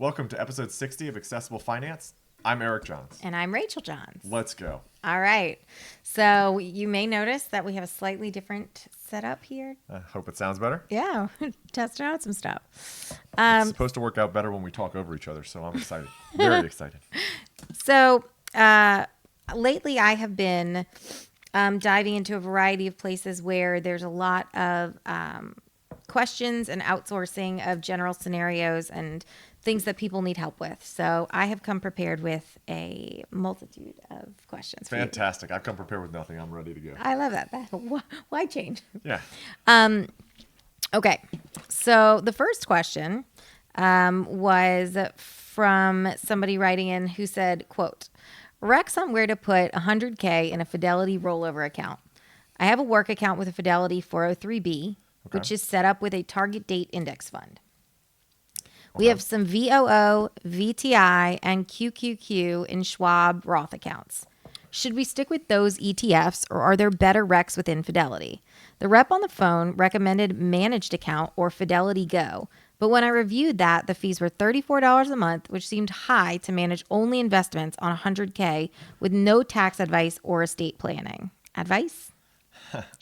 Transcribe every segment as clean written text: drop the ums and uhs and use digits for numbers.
welcome to episode 60 of Accessible Finance. I'm Eric Johns. And I'm Rachel Johns. Let's go. All right. So you may notice that we have a slightly different setup here. I hope it sounds better. Yeah, testing out some stuff. It's supposed to work out better when we talk over each other, so I'm excited. Very excited. So lately I have been diving into a variety of places where there's a lot of questions and outsourcing of general scenarios and things that people need help with. So I have come prepared with a multitude of questions. Fantastic. I've come prepared with nothing. I'm ready to go. I love that. Why change? Yeah. Okay. So the first question was from somebody writing in who said, quote, "Rec somewhere to put $100K in a Fidelity rollover account. I have a work account with a Fidelity 403B, which is set up with a target date index fund. We have some VOO, VTI, and QQQ in Schwab Roth accounts. Should we stick with those ETFs, or are there better recs within Fidelity? The rep on the phone recommended managed account or Fidelity Go, but when I reviewed that, the fees were $34 a month, which seemed high to manage only investments on $100K with no tax advice or estate planning. Advice?"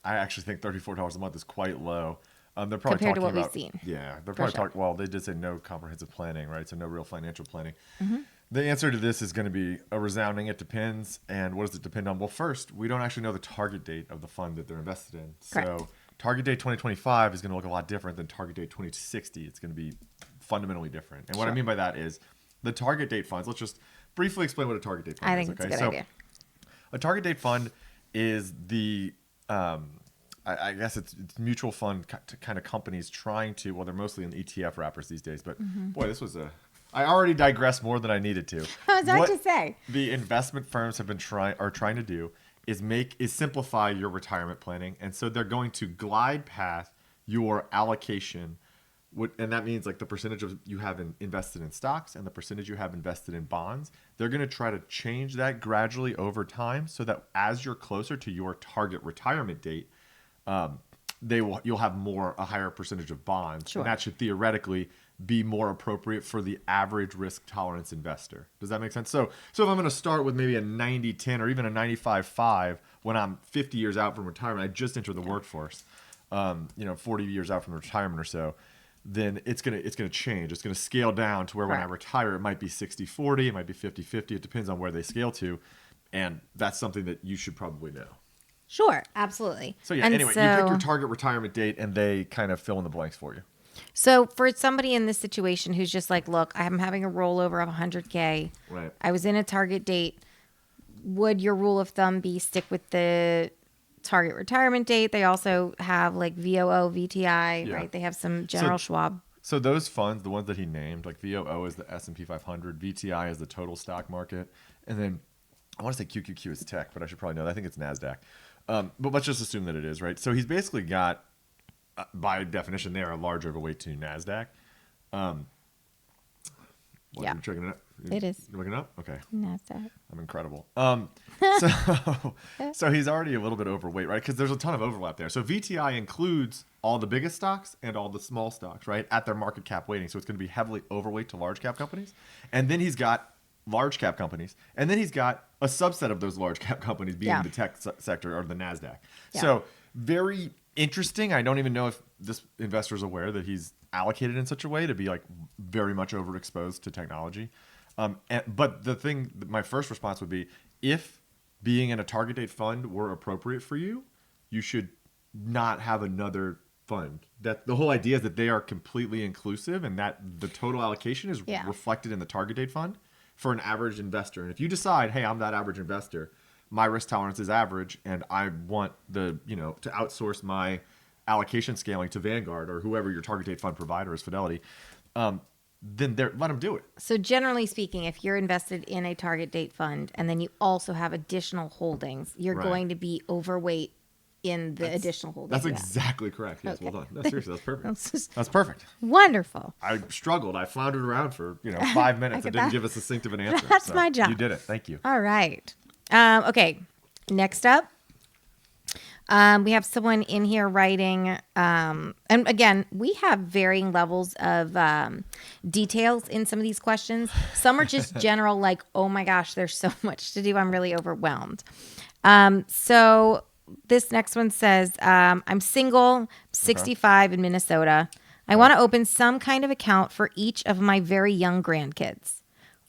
I actually think $34 a month is quite low. They're probably Compared to talking what about, we've seen. Yeah, they're probably sure. talking. Well, they did say no comprehensive planning, right? So no real financial planning. Mm-hmm. The answer to this is going to be a resounding it depends. And what does it depend on? Well, first, we don't actually know the target date of the fund that they're invested in. Correct. So target date 2025 is going to look a lot different than target date 2060. It's going to be fundamentally different. And what I mean by that is the target date funds. Let's just briefly explain what a target date fund is. I think it's a good idea. A target date fund is the I guess it's mutual fund kind of companies trying to, well, they're mostly in ETF wrappers these days, but boy, I already digressed more than I needed to. I was about to say. The investment firms have been trying to do is simplify your retirement planning. And so they're going to glide path your allocation. And that means like the percentage of you have invested in stocks and the percentage you have invested in bonds. They're going to try to change that gradually over time so that as you're closer to your target retirement date, you'll have a higher percentage of bonds. Sure. And that should theoretically be more appropriate for the average risk tolerance investor. Does that make sense? So if I'm going to start with maybe a 90-10 or even a 95-5 when I'm 50 years out from retirement, I just entered the workforce, 40 years out from retirement or so, then it's going to change. It's going to scale down to where when I retire, it might be 60-40, it might be 50-50. It depends on where they scale to. And that's something that you should probably know. Sure, absolutely. So anyway, you pick your target retirement date and they kind of fill in the blanks for you. So for somebody in this situation who's just like, look, I'm having a rollover of 100K. Right. I was in a target date. Would your rule of thumb be stick with the target retirement date? They also have like VOO, VTI, right? They have some general Schwab. So those funds, the ones that he named, like VOO is the S&P 500, VTI is the total stock market, and then I want to say QQQ is tech, but I should probably know that. I think it's NASDAQ. But let's just assume that it is, right? So he's basically got, by definition there, a large overweight to NASDAQ. Yeah. You're checking it up? It is. You're looking it up? Okay. NASDAQ. I'm incredible. So he's already a little bit overweight, right? Because there's a ton of overlap there. So VTI includes all the biggest stocks and all the small stocks, right, at their market cap weighting. So it's going to be heavily overweight to large cap companies. And then he's got large cap companies, and then he's got a subset of those large cap companies being the tech sector or the NASDAQ. Yeah. So very interesting. I don't even know if this investor is aware that he's allocated in such a way to be like very much overexposed to technology. But my first response would be, if being in a target date fund were appropriate for you, you should not have another fund. That the whole idea is that they are completely inclusive and that the total allocation is reflected in the target date fund for an average investor. And if you decide, hey, I'm that average investor, my risk tolerance is average, and I want to outsource my allocation scaling to Vanguard or whoever your target date fund provider is, Fidelity, then let them do it. So generally speaking, if you're invested in a target date fund and then you also have additional holdings, you're going to be overweight in the additional holdings. That's exactly correct. Yes, well done. No, seriously, that's perfect. That's perfect. Wonderful. I struggled. I floundered around for 5 minutes and didn't give a succinct of an answer. That's my job. You did it. Thank you. All right. Okay. Next up, We have someone in here writing, and again, we have varying levels of details in some of these questions. Some are just general, like, oh my gosh, there's so much to do. I'm really overwhelmed. So this next one says, I'm single, 65 in Minnesota. I want to open some kind of account for each of my very young grandkids.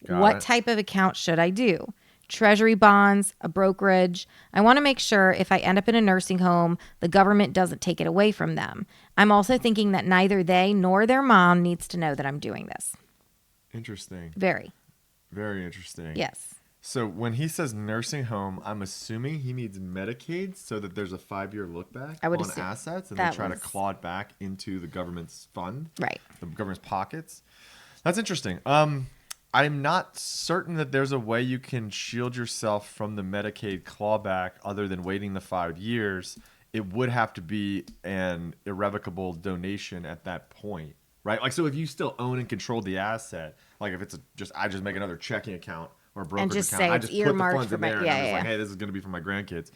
What type of account should I do? Treasury bonds, a brokerage. I want to make sure if I end up in a nursing home, the government doesn't take it away from them. I'm also thinking that neither they nor their mom needs to know that I'm doing this. Interesting. Very. Very interesting. Yes. So when he says nursing home, I'm assuming he means Medicaid so that there's a 5-year look back on assets and they try to claw it back into the government's fund. Right. The government's pockets. That's interesting. I'm not certain that there's a way you can shield yourself from the Medicaid clawback other than waiting the 5 years. It would have to be an irrevocable donation at that point, right? Like, so if you still own and control the asset, like if it's I just make another checking account or a brokerage just account, say I just put the funds in there and I'm just like, hey, this is going to be for my grandkids.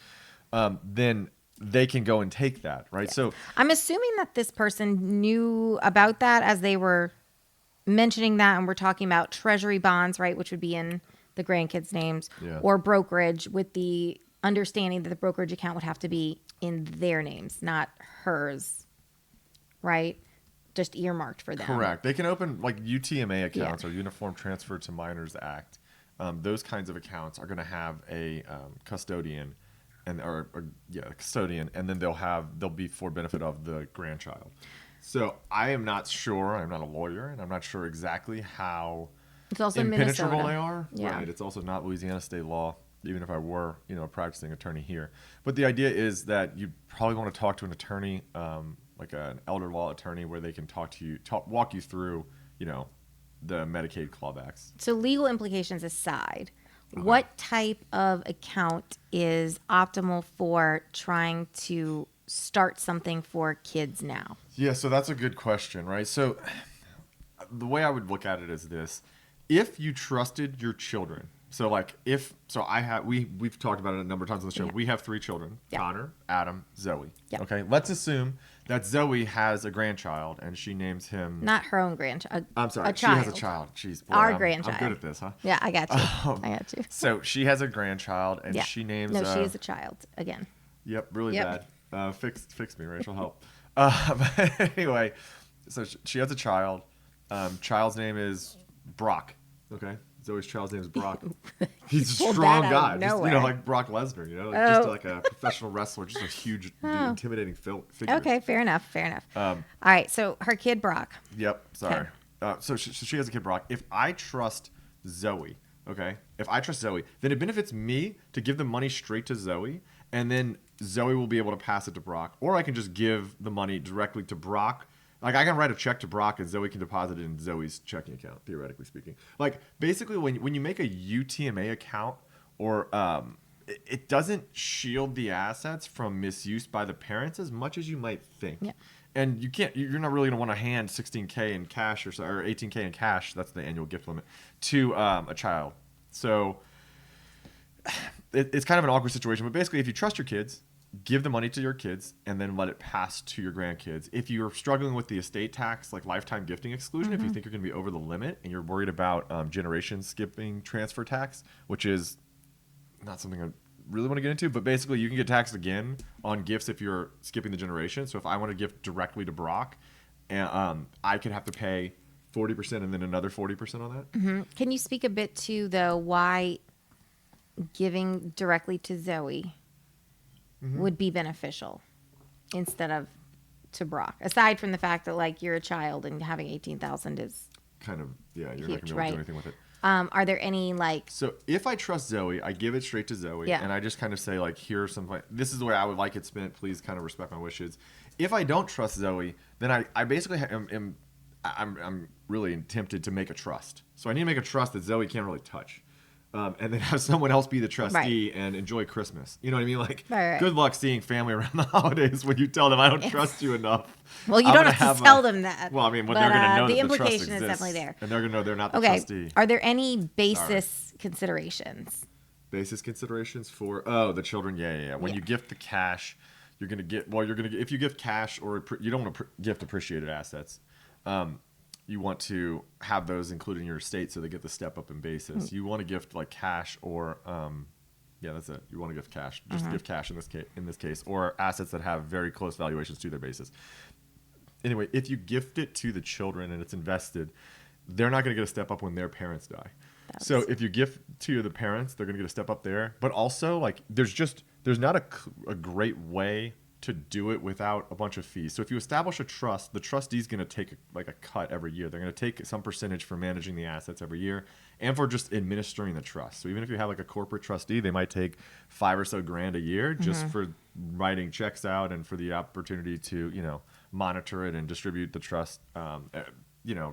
Then they can go and take that, right? Yeah. So I'm assuming that this person knew about that as they were mentioning that, and we're talking about treasury bonds, right, which would be in the grandkids' names, or brokerage, with the understanding that the brokerage account would have to be in their names, not hers, right? Just earmarked for them. Correct. They can open like UTMA accounts or Uniform Transfer to Minors Act. Those kinds of accounts are going to have a custodian, or a custodian, and then they'll be for benefit of the grandchild. So I am not sure. I'm not a lawyer, and I'm not sure exactly how impenetrable they are. Yeah. Right. It's also not Louisiana state law, even if I were, a practicing attorney here. But the idea is that you probably want to talk to an attorney, like an elder law attorney, where they can walk you through, the Medicaid clawbacks. So legal implications aside, what type of account is optimal for trying to start something for kids now? Yeah, so that's a good question, right? So the way I would look at it is this. If you trusted your children, we've talked about it a number of times on the show. Yeah. We have 3 children, Connor, Adam, Zoe. Yeah. Okay, let's assume that Zoe has a grandchild and she names him... Not her own grandchild. I'm sorry, a child. She has a child. Jeez, boy, Our grandchild. I'm good at this, huh? Yeah, I got you. I got you. So she has a grandchild and she names... No, she is a child, again. Yep, really bad. Fix me, Rachel, help. Anyway, so she has a child. Child's name is Brock. Okay, Zoe's child's name is Brock. He's a strong guy, just, like Brock Lesnar. Just like a professional wrestler, just a huge, intimidating figure. Okay, fair enough. All right, so her kid Brock. Yep. Sorry. Okay. So she has a kid Brock. If I trust Zoe, then it benefits me to give the money straight to Zoe, and then Zoe will be able to pass it to Brock, or I can just give the money directly to Brock. Like, I can write a check to Brock and Zoe can deposit it in Zoe's checking account, theoretically speaking. Like, basically, when you make a UTMA account, or it doesn't shield the assets from misuse by the parents as much as you might think. Yeah. And you're not really going to want to hand $16K in cash or $18K in cash, that's the annual gift limit, to a child. So it's kind of an awkward situation. But basically, if you trust your kids, give the money to your kids and then let it pass to your grandkids. If you're struggling with the estate tax, like lifetime gifting exclusion, if you think you're going to be over the limit and you're worried about generation skipping transfer tax, which is not something I really want to get into, but basically you can get taxed again on gifts if you're skipping the generation. So if I want to gift directly to Brock, and I could have to pay 40% and then another 40% on that. Mm-hmm. Can you speak a bit to, though, why giving directly to Zoe would be beneficial instead of to Brock, aside from the fact that, like, you're a child and having $18,000 is kind of, you're huge, not going to be able to do anything with it. Are there any, like... So if I trust Zoe, I give it straight to Zoe, and I just kind of say, like, here's some... This is the way I would like it spent. Please kind of respect my wishes. If I don't trust Zoe, then I basically I'm really tempted to make a trust. So I need to make a trust that Zoe can't really touch. And then have someone else be the trustee and enjoy Christmas. You know what I mean? Like, good luck seeing family around the holidays when you tell them I don't trust you enough. Well, you don't have to tell them that. Well, I mean, they're going to know the that implication the trust is definitely there. And they're going to know they're not the trustee. Are there any basis considerations? Basis considerations for, the children? Yeah. When you gift the cash, you're going to get, if you gift cash or you don't want to gift appreciated assets, you want to have those included in your estate so they get the step up in basis. You want to gift like cash or, yeah, that's it. You want to gift cash, just give cash in this case, or assets that have very close valuations to their basis. Anyway, if you gift it to the children and it's invested, they're not going to get a step up when their parents die. So if you gift to the parents, they're going to get a step up there. But also, like, there's not a great way to do it without a bunch of fees. So if you establish a trust, the trustee's going to take a cut every year. They're going to take some percentage for managing the assets every year and for just administering the trust. So even if you have like a corporate trustee, they might take $5 or so grand a year just for writing checks out and for the opportunity to, monitor it and distribute the trust,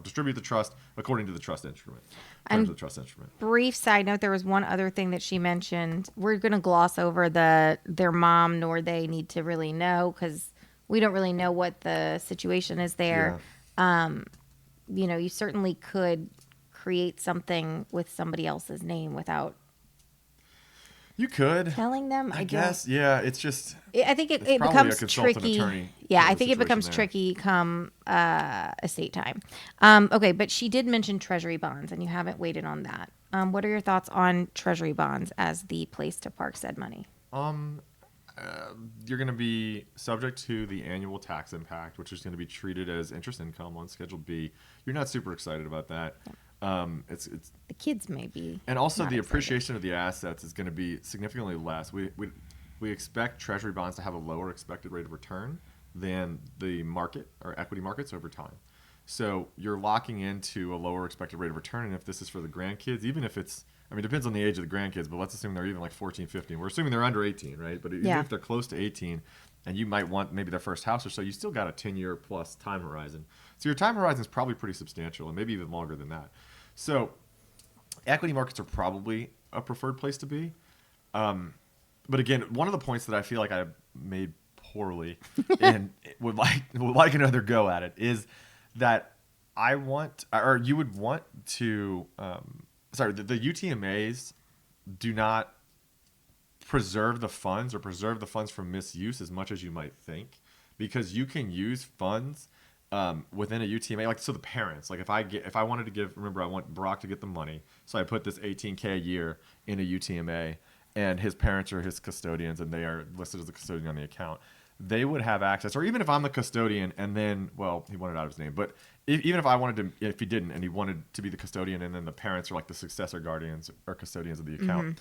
distribute the trust according to the trust instrument. And the trust instrument. Brief side note, there was one other thing that she mentioned. We're going to gloss over their mom nor they need to really know because we don't really know what the situation is there. Yeah. You certainly could create something with somebody else's name without You could. telling them. I guess. Yeah, it's just. I think it probably a becomes consultant tricky. attorney Yeah, kind I of think it becomes situation tricky come estate time. Okay, but she did mention treasury bonds, and you haven't waited on that. What are your thoughts on treasury bonds as the place to park said money? You're going to be subject to the annual tax impact, which is going to be treated as interest income on Schedule B. You're not super excited about that. It's The kids may be. and also not the excited. appreciation of the assets is going to be significantly less. We expect treasury bonds to have a lower expected rate of return than the market or equity markets over time. So you're locking into a lower expected rate of return. And if this is for the grandkids, even if it's, it depends on the age of the grandkids, but let's assume they're even like 14, 15. We're assuming they're under 18, right? But even if they're close to 18 and you might want maybe their first house or so, you still got a 10-year plus time horizon. So your time horizon is probably pretty substantial and maybe even longer than that. So equity markets are probably a preferred place to be. But again, one of the points that I feel like I made poorly and would like another go at it is that you would want to, the UTMAs do not preserve the funds from misuse as much as you might think, because you can use funds within a UTMA, like, so the parents, like if I wanted to give, remember I want Brock to get the money, so I put this $18K a year in a UTMA, and his parents are his custodians, and they are listed as the custodian on the account. They would have access, or even if I'm the custodian, and then, well, he wanted out of his name, but even if I wanted to, if he didn't, and he wanted to be the custodian, and then the parents are like the successor guardians or custodians of the account,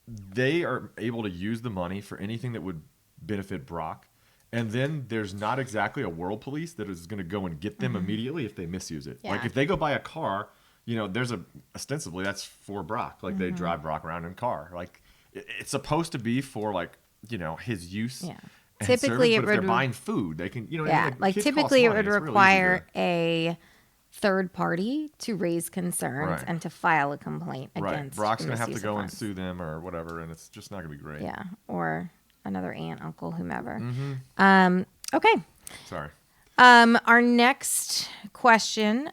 they are able to use the money for anything that would benefit Brock. And then there's not exactly a world police that is going to go and get them immediately if they misuse it. Yeah. Like if they go buy a car, there's ostensibly that's for Brock. Like they drive Brock around in a car. Like it's supposed to be for like, his use. Yeah. And Typically, service, it but if would. they're buying food, they can, Like kids typically, cost it would money. It's real easy require a third party to raise concerns Right. and to file a complaint right. against. Brock's the going to have to misuse go of and funds. sue them or whatever, and it's just not going to be great. Yeah, or another aunt, uncle, whomever. Mm-hmm. Okay. Sorry. Our next question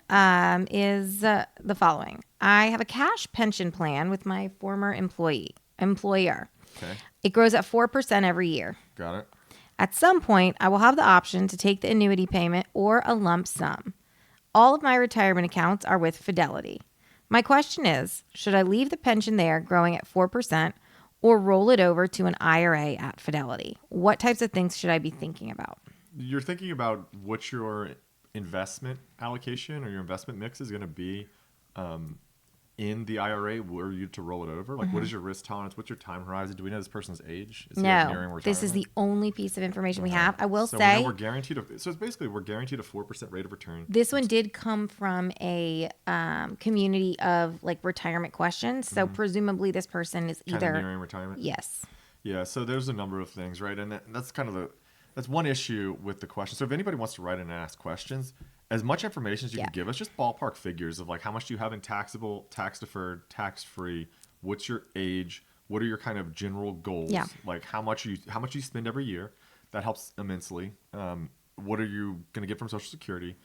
is the following. I have a cash pension plan with my former employer. Okay. It grows at 4% every year. Got it. At some point, I will have the option to take the annuity payment or a lump sum. All of my retirement accounts are with Fidelity. My question is, should I leave the pension there growing at 4% or roll it over to an IRA at Fidelity? What types of things should I be thinking about? You're thinking about what your investment allocation or your investment mix is going to be in the IRA were you to roll it over? Like, what is your risk tolerance? What's your time horizon? Do we know this person's age? Is he like nearing No, retirement? this is the only piece of information we have. I will so say we're guaranteed. So it's basically we're guaranteed a 4% rate of return. this one did come from a community of like retirement questions. So presumably this person is Kind either of nearing retirement. yes. Yeah. So there's a number of things, right? And that's kind of that's one issue with the question. So if anybody wants to write in and ask questions, as much information as you can give us, just ballpark figures of like how much do you have in taxable, tax deferred, tax free, what's your age, what are your kind of general goals, like how much you spend every year, that helps immensely. What are you going to get from Social Security?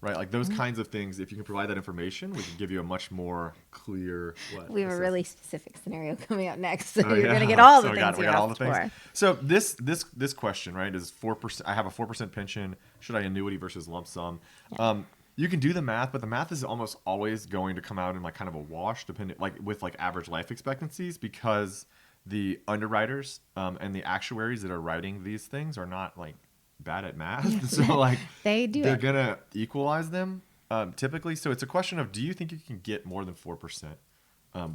right? Like those kinds of things. If you can provide that information, we can give you a much more clear. We have a assessment. really specific scenario coming up next, so Oh, you're yeah. going to get all So the we things we you got all the asked things. for. So this question, right, is 4%. I have a 4% pension. Should I annuity versus lump sum? You can do the math, but the math is almost always going to come out in like kind of a wash, depending like with like average life expectancies, because the underwriters and the actuaries that are writing these things are not like bad at math. So like They do they're it. gonna equalize them typically. So it's a question of, do you think you can get more than 4%?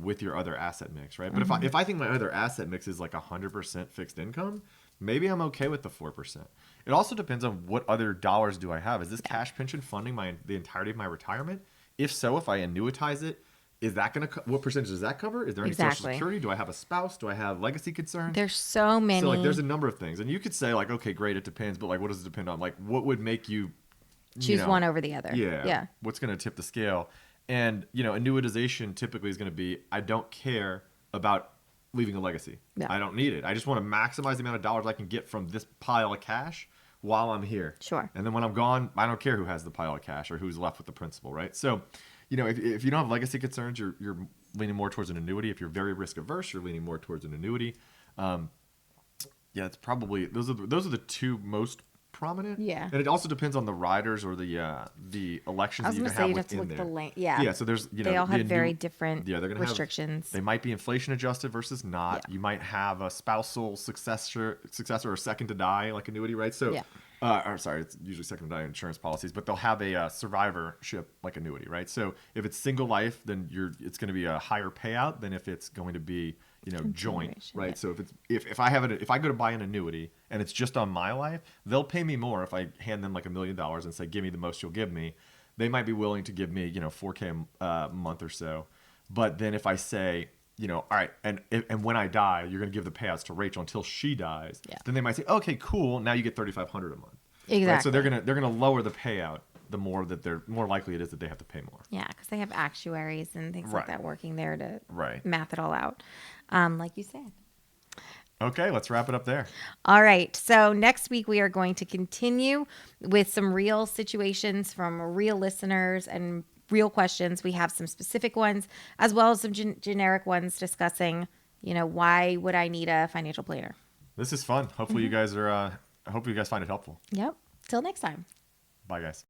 With your other asset mix, right? But if I think my other asset mix is like 100% fixed income, maybe I'm okay with the 4%. It also depends on what other dollars do I have. Is this cash pension funding the entirety of my retirement? If so, if I annuitize it, is that going to what percentage does that cover? Is there any Social Exactly. Security? Do I have a spouse? Do I have legacy concerns? There's so many. So like there's a number of things, and you could say like, okay, great, it depends, but like, what does it depend on? Like, what would make you Choose one over the other. Yeah. What's going to tip the scale? And annuitization typically is going to be, I don't care about leaving a legacy. Yeah. I don't need it. I just want to maximize the amount of dollars I can get from this pile of cash while I'm here. Sure. And then when I'm gone, I don't care who has the pile of cash or who's left with the principal, right? So, if you don't have legacy concerns, you're leaning more towards an annuity. If you're very risk averse, you're leaning more towards an annuity. It's probably those are the two most prominent. Yeah. And it also depends on the riders or the elections I was that you going can to say have you'd have to within look there. the length. Yeah. Yeah. So there's they all have very different they're gonna restrictions. They might be inflation adjusted versus not. Yeah. You might have a spousal successor or second to die like annuity, right? So Yeah. Or sorry, it's usually second to die insurance policies, but they'll have a survivorship like annuity, right? So if it's single life, then it's going to be a higher payout than if it's going to be joint, right? Yeah. So if I go to buy an annuity and it's just on my life, they'll pay me more if I hand them like $1 million and say, give me the most you'll give me. They might be willing to give me $4K a month or so, but then if I say, all right, and when I die, you're going to give the payouts to Rachel until she dies. Yeah. Then they might say, okay, cool. Now you get $3,500 a month. Exactly. Right? So they're gonna lower the payout. The more likely it is that they have to pay more. Yeah, because they have actuaries and things like Right. that working there to Right. math it all out, like you said. Okay, let's wrap it up there. All right. So next week we are going to continue with some real situations from real listeners and real questions. We have some specific ones as well as some generic ones discussing, why would I need a financial planner? This is fun. Hopefully you guys are. I hope you guys find it helpful. Yep. Till next time. Bye, guys.